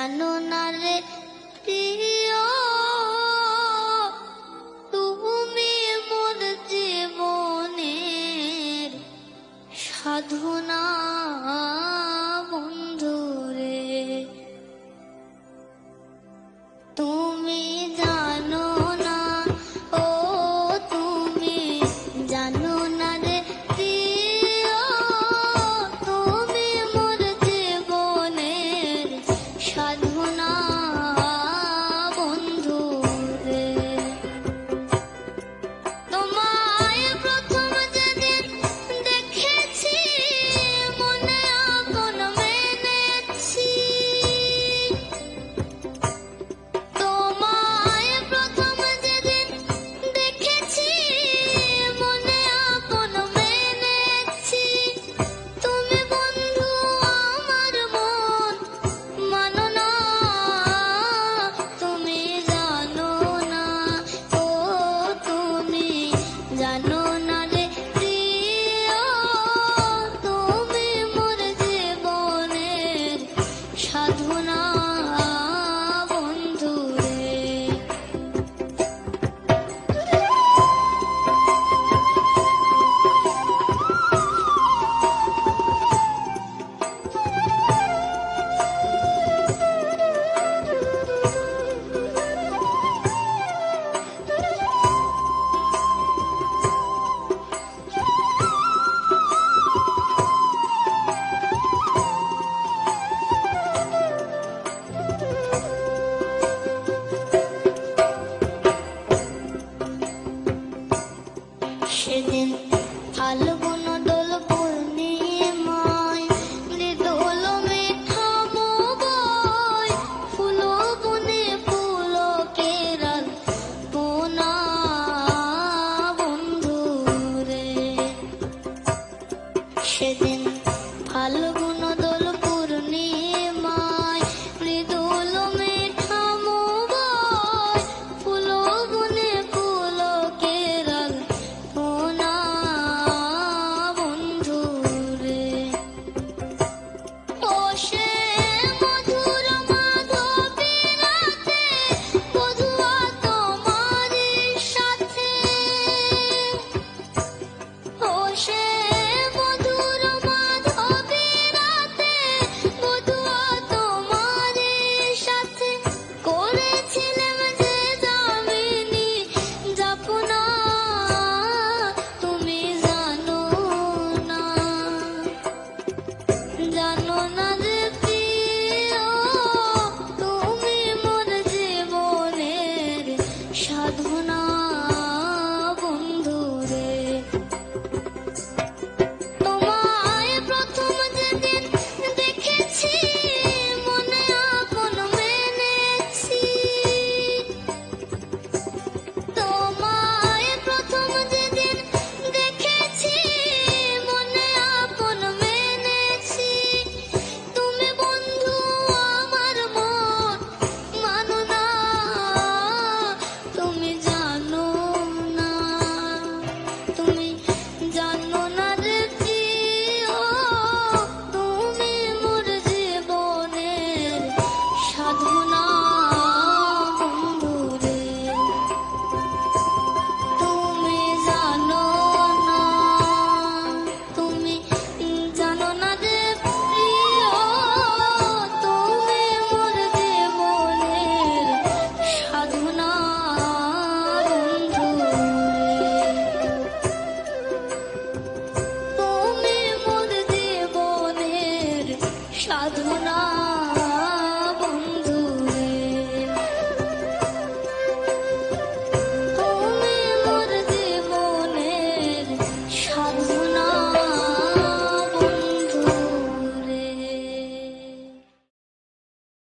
জানো না রে প্রিয়, তুমি মোর জীবনের সাধনা বন্ধু রে। তুমি জানো না, ও তুমি জানো না রে প্রিয়, তুমি মোর জীবনের সাধনা বন্ধু রে। তোমায় প্রথম যেদিন দেখেছি মনে আপন মেনেছি, তোমায় প্রথম যেদিন দেখেছি মনে আপন মেনেছি। তুমি বন্ধু আমার মন মানো না, তুমি জানো না, ও তুমি জানো না রে প্রিয়, তুমি মোর জীবনের সাধনা বন্ধু রে। সেদিন ফাল্গুন দোল পূর্ণিমায় মৃদুল মেঘ বয়, ফুল বনে পুলকেরাল পোনা বন্ধু রে। সেদিন ফাল্গুন